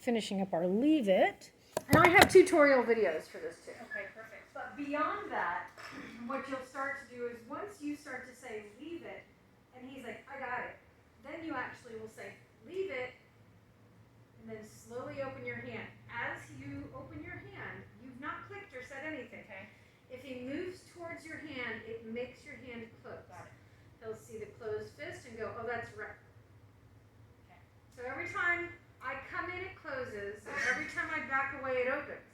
finishing up our Leave It. And I have tutorial videos for this too. Okay, perfect. But beyond that, what you'll start to do is once you start to say leave it, and he's like, I got it, then you actually will say leave it, and then slowly open your hand. As you open your hand, you've not clicked or said anything. Okay. If he moves towards your hand, it makes your hand close. Got it. He'll see the closed fist and go, oh, that's right. Okay. So every time I come in, it closes, and every time I back away, it opens.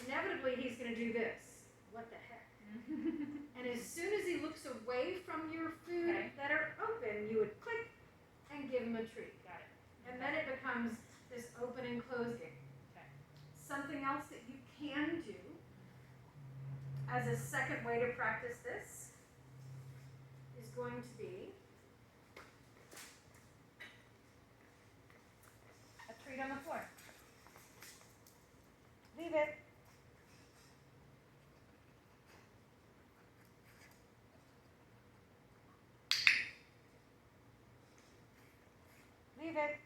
Inevitably, he's going to do this. What the heck? And as soon as he looks away from your food that are open, you would click and give him a treat. Got it. And then it becomes this open and close game. Okay. Something else that you can do as a second way to practice this is going to be A treat on the floor. leave it. Leave it.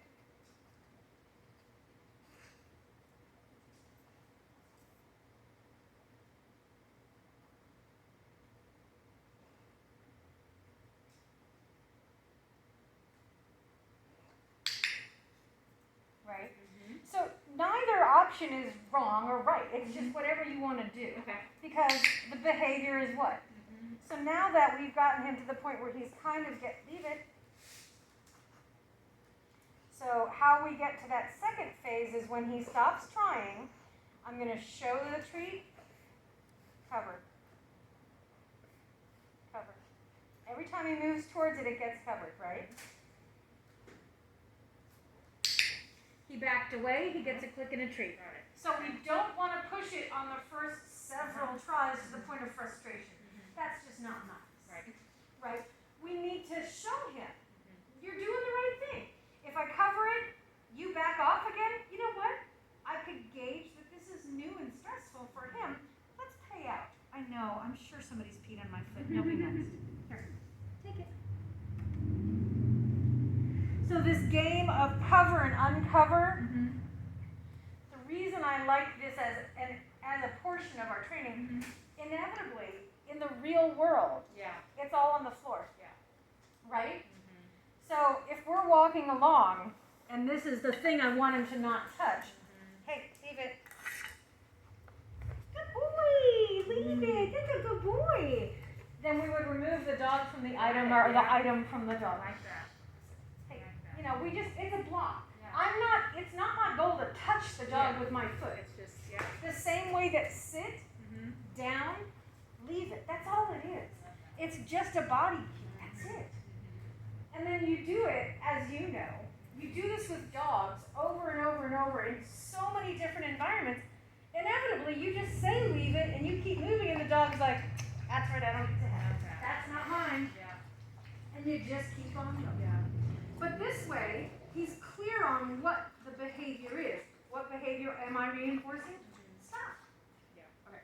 Right? So neither option is wrong or right. It's just whatever you want to do. Okay. Because the behavior is what? So now that we've gotten him to the point where he's kind of leave it. So how we get to that second phase is when he stops trying, I'm going to show the treat, cover. Cover. Every time he moves towards it, it gets covered, right? He backed away, he gets a click and a treat. Got it. So we don't want to push it on the first several tries to the point of frustration. That's just not nice. Right. Right? We need to show him you're doing the right thing. If I cover it, you back off again, you know what? I could gauge that this is new and stressful for him. Let's pay out. I know, I'm sure somebody's peed on my foot. Nobody next. Here, take it. So this game of cover and uncover, the reason I like this as a portion of our training, inevitably, in the real world, it's all on the floor. Right? So if we're walking along, and this is the thing I want him to not touch, hey, leave it. Good boy, leave it. That's a good boy. Then we would remove the dog from the item or the item from the dog. Like that. Hey, Like that. you know, it's a block. Yeah. It's not my goal to touch the dog with my foot. It's just, The same way that sit, down, leave it. That's all it is. It's just a body cue. That's it. And then you do it, as you know, you do this with dogs over and over and over in so many different environments. Inevitably, you just say leave it, and you keep moving, and the dog's like, that's right, I don't get to have that. That's not mine. And you just keep on going. But this way, he's clear on what the behavior is. What behavior am I reinforcing? Stop. Okay.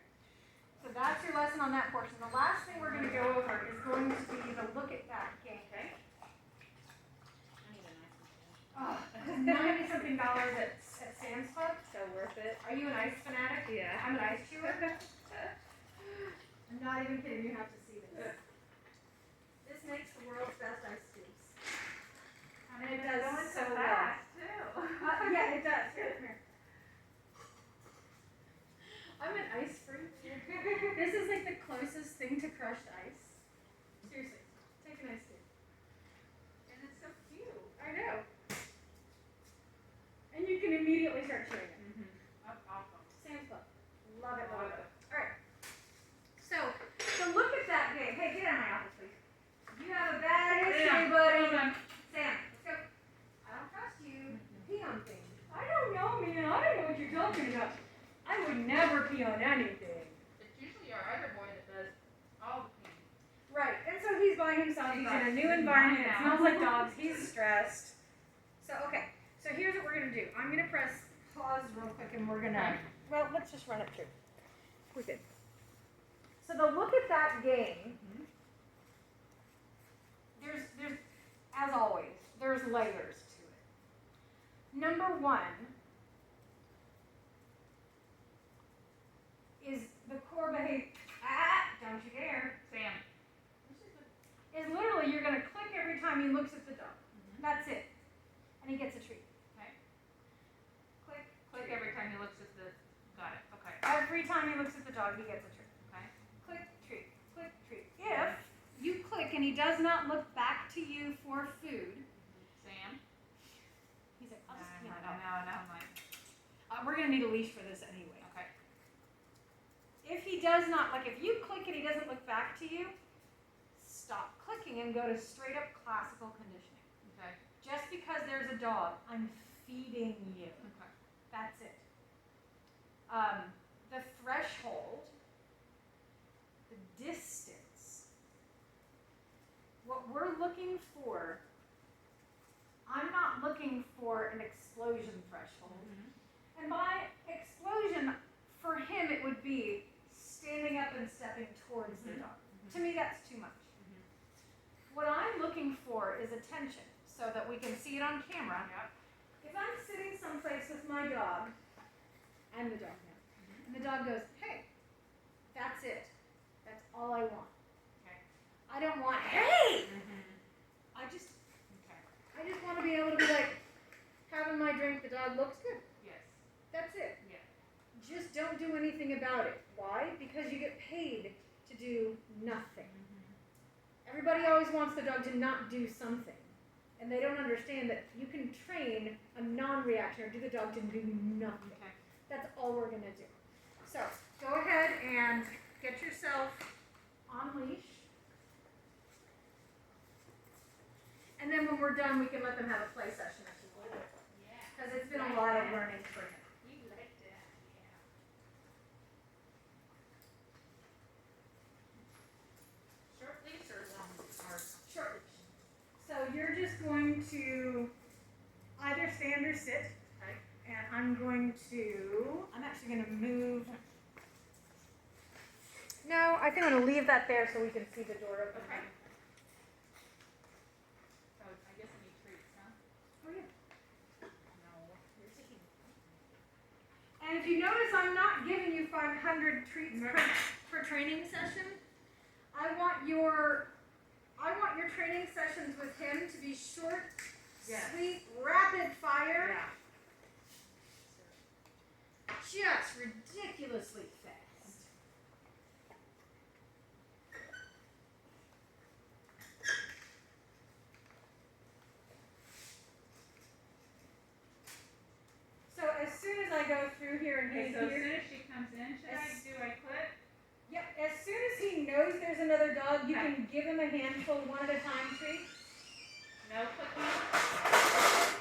So that's your lesson on that portion. The last thing we're going to go over is going to be the look at that game. Okay? I need a nice one. $90-something at Sam's Club. So worth it. Are you an ice fanatic? Yeah. I'm an ice chewer. I'm not even kidding. You have to see this. This makes the world's best ice cubes. And it does so well. too. Yeah, it does. Here, come here. I'm an ice freak. This is like the closest thing to crushed ice. Seriously, take an ice cube. And it's so cute. I know. And you can immediately start chewing it. That's awesome. Sam's Club. Love it, love it. All right. So look at that game. Hey, get out of my office, please. You have a bad issue, buddy. Hold on. Sam, let's go. I don't trust you. Pee on things. I don't know, man. I don't know what you're talking about. I would never pee on anything. It's usually our other boy that does all the things. Right. And so he's by himself. He's in a new environment. It smells like dogs. He's stressed. So, okay. So here's what we're going to do. I'm going to press pause real quick and we're going to, well, let's just run it through. We're good. So the look at that game, there's, as always, there's layers to it. Number one is the core behavior. Don't you dare. Sam. Is literally you're gonna click every time he looks at the dog. That's it. And he gets a treat. Okay. Click. Click every time he looks at the. Got it. Okay. Every time he looks at the dog, he gets a treat. Okay. Click, treat, click, treat. If you click and he does not look back to you for food, Sam. he's like, I'll just No, clean it no, up. no, mine. We're gonna need a leash for this anyway. Okay. If he does not, like if you click and he doesn't look back to you, stop clicking and go to straight up classical conditioning. Okay. Just because there's a dog, I'm feeding you. Okay. That's it. The threshold, the distance, what we're looking for, I'm not looking for an explosion threshold. And by explosion, for him it would be standing up and stepping towards the dog. To me, that's too much. What I'm looking for is attention, so that we can see it on camera. Yep. If I'm sitting someplace with my dog, and the dog now, and the dog goes, hey, that's it. That's all I want. Okay. I don't want, hey! Okay. I just want to be able to be like, having my drink, the dog looks good. Yes. That's it. Yeah. Just don't do anything about it. Why? Because you get paid to do nothing. Everybody always wants the dog to not do something. And they don't understand that you can train a non-reaction or do the dog to do nothing. Okay. That's all we're going to do. So, go ahead and get yourself on leash. And then when we're done, we can let them have a play session if you want. Yeah. Because it's been a lot of learning for him. You like that, yeah. Short leash or long or Short leash. So you're just going to either stand or sit. Okay. And I'm actually going to move. No, I think I'm going to leave that there so we can see the door open. Okay. So I guess I need treats, huh? For you. No. You're taking. And if you notice, I'm not giving you 500 treats per training session. I want your training sessions with him to be short, Yes. sweet, rapid fire. Yeah. Just ridiculously fast. So as soon as I go through here and Okay, he's so as here, soon as she comes in, do I click? yep, as soon as he knows there's another dog, you Okay. can give him a handful, one at a time treat. No clicking?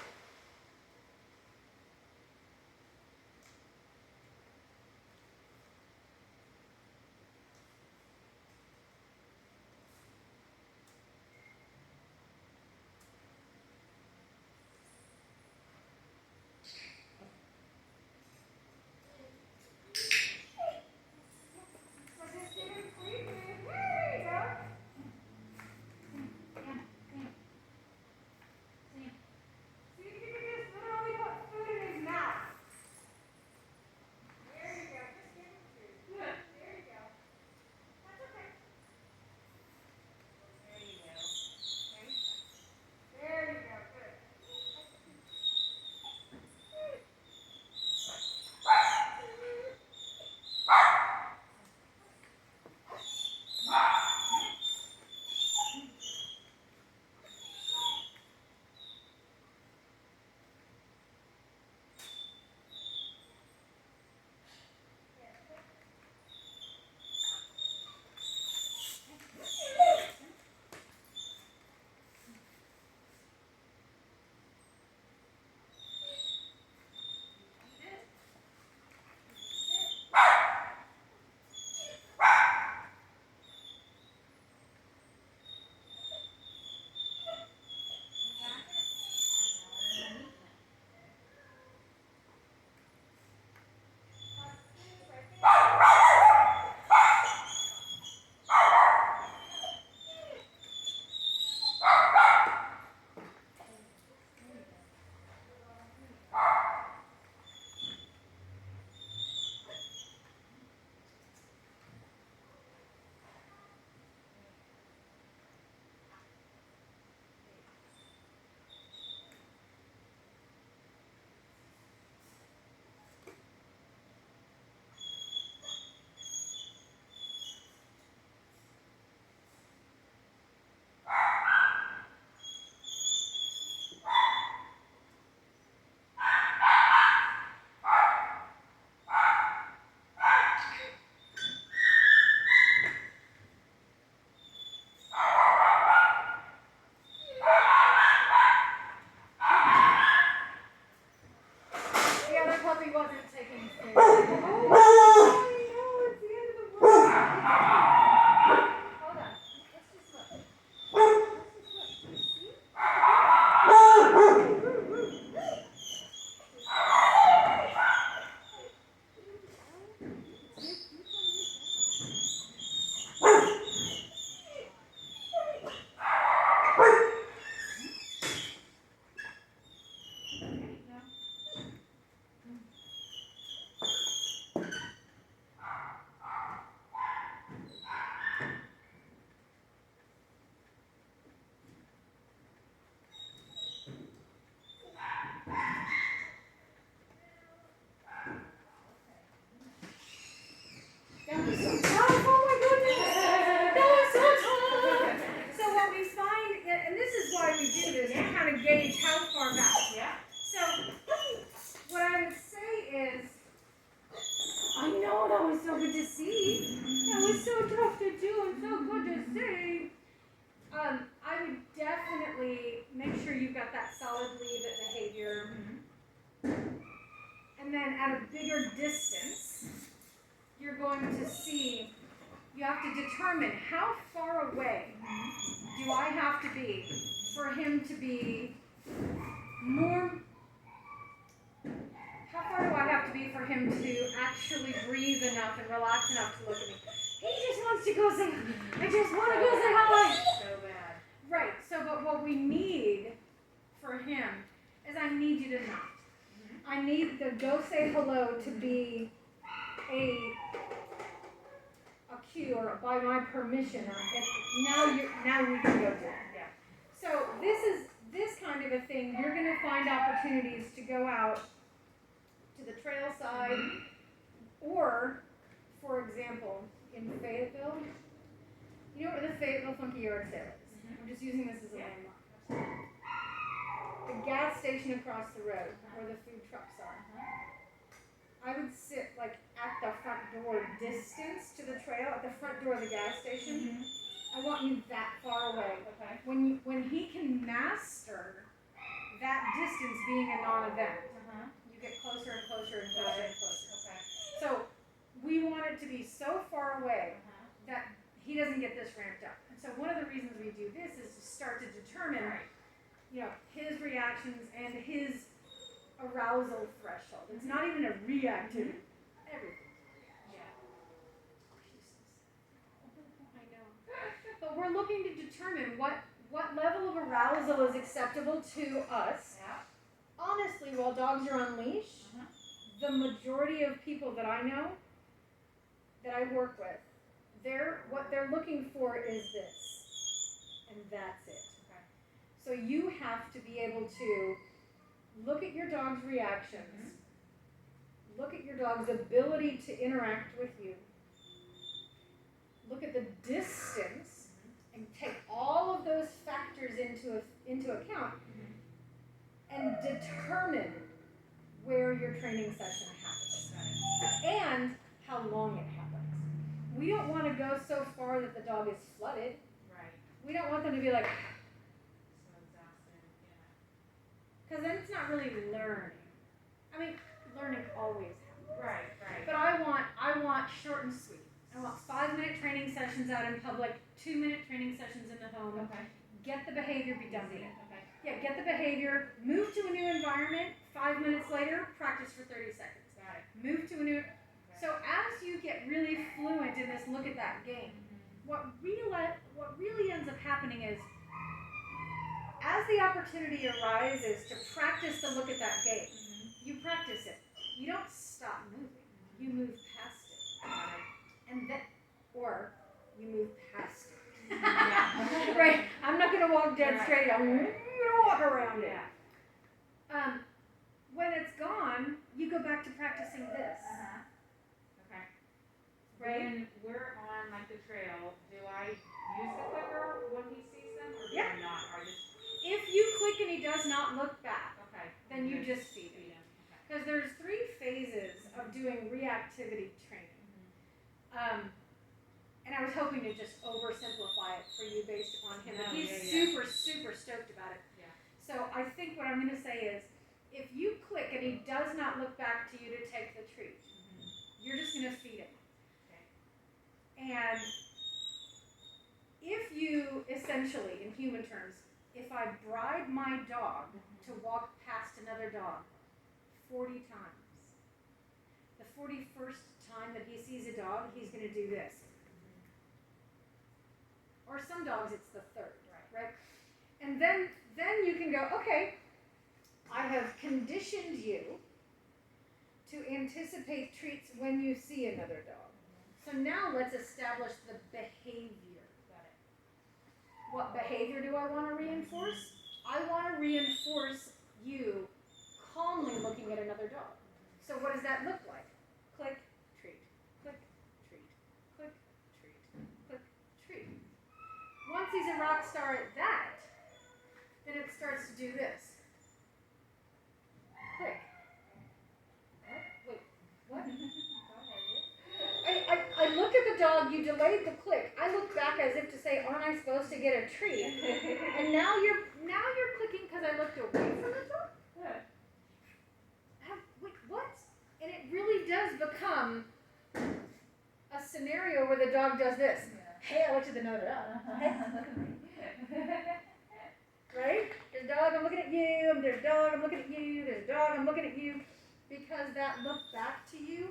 So just give him treat. There you go. at a bigger distance, you're going to see, you have to determine how far away do I have to be for him to be more, how far do I have to be for him to actually breathe enough and relax enough to look at me? He just wants to go say, I just want to go say hi. So bad. Right, so but what we need for him is I need you to not. I need the go say hello to be a cue or by my permission or now we can go do it. Yeah. So this kind of a thing, you're gonna find opportunities to go out to the trail side or, for example, in Fayetteville, you know where the Fayetteville Funky Yard Sale is? I'm just using this as a landmark. The gas station across the road where the food trucks are. I would sit like at the front door distance to the trail, at the front door of the gas station. I want you that far away. Okay. When he can master that distance being a non-event, you get closer and closer and closer and closer. Okay. So we want it to be so far away that he doesn't get this ramped up. And so one of the reasons we do this is to start to determine, you know, his reactions and his arousal threshold. It's not even a reactivity. Everything's a reaction. Yeah. I know. But we're looking to determine what level of arousal is acceptable to us. Yeah. Honestly, while dogs are on leash, the majority of people that I know, that I work with, what they're looking for is this, and that's it. Okay. So you have to be able to look at your dog's reactions, look at your dog's ability to interact with you, look at the distance, and take all of those factors into account, and determine where your training session happens, and how long it happens. We don't want to go so far that the dog is flooded. Right. We don't want them to be like, So exhausted. Yeah. because then it's not really learning. I mean, learning always happens. Right. Right. But I want short and sweet. I want 5-minute training sessions out in public, 2-minute training sessions in the home. Okay. Get the behavior, be done with it. Okay. Yeah, get the behavior, move to a new environment, 5 minutes later, practice for 30 seconds. Got it. Move to a new, so as you get really fluent in this look at that game, what really ends up happening is, as the opportunity arises to practice the look at that game, you practice it. You don't stop moving. You move past it. Got it. And then, or you move past it. Yeah. Right? I'm not going to walk dead Right. straight. I'm going to walk around it. Yeah. When it's gone, you go back to practicing this. Okay. Right? When we're on like the trail, do I use the clicker when he sees them, or do Yeah. I not? Or just If you click and he does not look back, okay? then you just feed him. feed him. Okay. Because there's 3 phases of doing reactivity training. And I was hoping to just oversimplify it for you based upon him. But No, he's yeah. super stoked about it. Yeah. So I think what I'm going to say is, if you click and he does not look back to you to take the treat, you're just going to feed him. Okay. And if you, essentially, in human terms, if I bribe my dog to walk past another dog 40 times, the 41st time that he sees a dog, he's going to do this. Or some dogs, it's the 3rd, right? And then you can go, okay, I have conditioned you to anticipate treats when you see another dog. So now let's establish the behavior. Got it. What behavior do I want to reinforce? I want to reinforce you calmly looking at another dog. So what does that look like? Click, treat, click, treat, click, treat, click, treat. Once he's a rock star at that, then it starts to do this. Click. What? Wait, what? I look at the dog, you delayed the click. I look back as if to say, aren't I supposed to get a treat? And now you're clicking because I looked away from the dog? Good. Wait, what? And dog does this. Hey, I looked at another dog. Hey, look at me. Right? There's a dog, I'm looking at you. There's a dog, I'm looking at you. There's a dog, I'm looking at you. Because that look back to you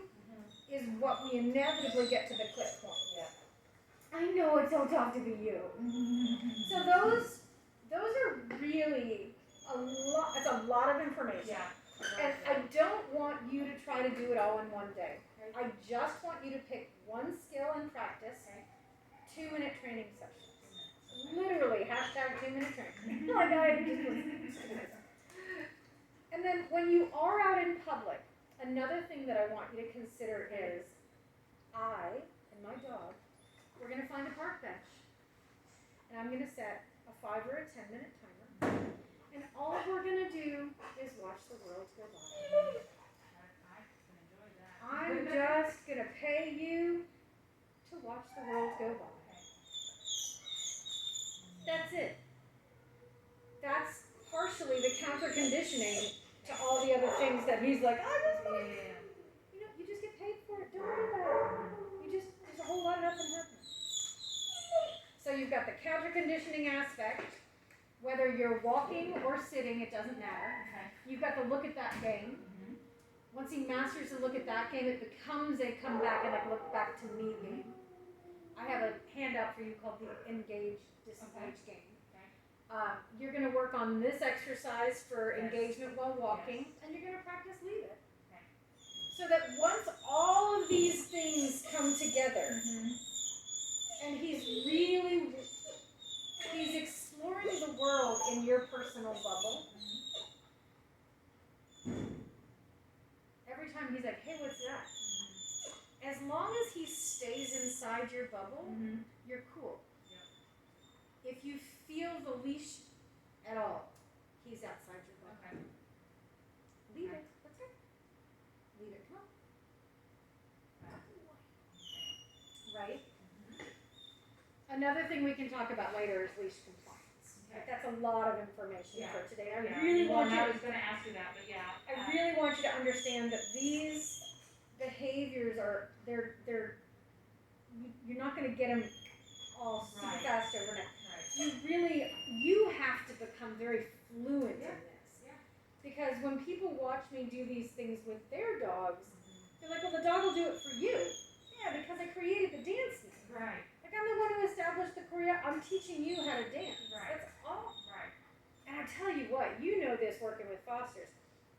is what we inevitably get to the click point. Yeah. I know it's so tough to be you. So those are really a lot. It's a lot of information. Yeah. And I don't want you to try to do it all in one day. I just want you to pick one skill and practice. 2-minute training sessions. Literally, hashtag 2-minute training. Like I just And then when you are out in public, another thing that I want you to consider is I and my dog, we're going to find a park bench. And I'm going to set a 5 or a 10-minute timer. And all we're going to do is watch the world go by. I can enjoy that. I'm just going to pay you to watch the world go by. That's it. That's partially the counter conditioning to all the other things that he's like, I just want you just get paid for it. Don't worry about it. There's a whole lot of nothing happening. So you've got the counter conditioning aspect. Whether you're walking or sitting, it doesn't matter. Okay. You've got to look at that game. Once he masters the look at that game, it becomes a come back and like look back to me game. I have a handout for you called the Engage Disengage game. You're going to work on this exercise for engagement while walking, and you're going to practice leave it. So that once all of these things come together, and he's exploring the world in your personal bubble. Every time he's like, hey, what's that? As long as he stays inside your bubble, you're cool. If you feel the leash at all, he's outside your bubble. Okay. Leave it. That's it. Leave it. Come on. Right? Another thing we can talk about later is leash compliance. Okay. That's a lot of information for today. I Yeah. really Well, want you I to was going to ask you that, but yeah. I really want you to understand that these behaviors are you're not going to get them all super Right. fast overnight. Right. You have to become very fluent in this. Yeah. Because when people watch me do these things with their dogs, they're like, well, the dog will do it for you. Yeah, because I created the dance name. Right. Like I'm the one who established the choreo. I'm teaching you how to dance. Right. That's all. Right. And I tell you what, you know this working with fosters.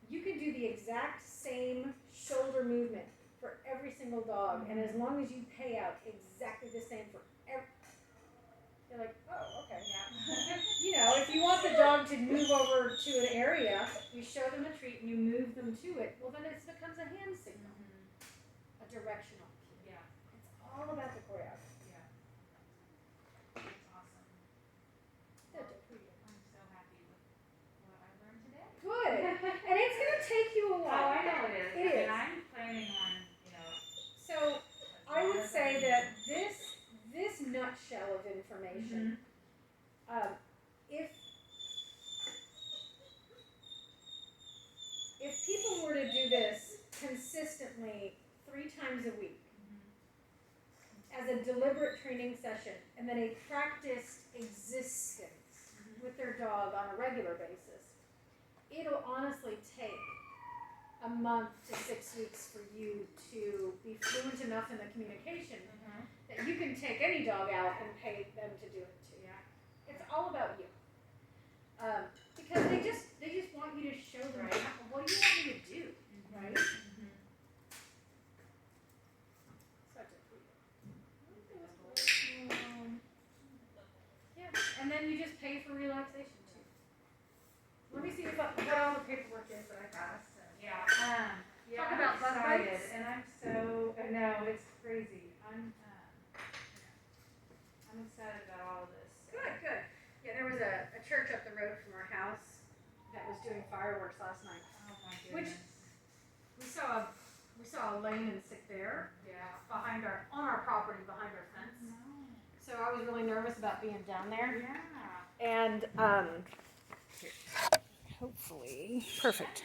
You can do the exact same shoulder movement for every single dog, and as long as you pay out exactly the same for every, they're like, oh, okay. Yeah. You know, if you want the dog to move over to an area, you show them a treat and you move them to it. Well, then it becomes a hand signal, a directional cue. Yeah. It's all about the choreography. Yeah. That's awesome. Good. I'm so happy with what I learned today. Good. And it's going to take you a Oh, while. I know it is. It is. And I'm planning on, So I would say that this nutshell of information, if people were to do this consistently 3 times a week as a deliberate training session, and then a practiced existence with their dog on a regular basis, it'll honestly take a month to 6 weeks for you to be fluent enough in the communication that you can take any dog out and pay them to do it too. Yeah. It's all about you. Because they just want you to show them, Right. what do you want me to do, right? Such a treat. Yeah, and then you just pay for relaxation too. Let me see what all the paperwork is that I passed. Yeah. Yeah, Talk I'm about bug excited, bites. and I'm so, I know, it's crazy. I'm excited about all of this. So. Good. Yeah, there was a church up the road from our house that was doing fireworks last night. Oh my Which- goodness. We saw a lame and sick bear Yeah. on our property behind our fence. So I was really nervous about being down there. Yeah. And hopefully perfect.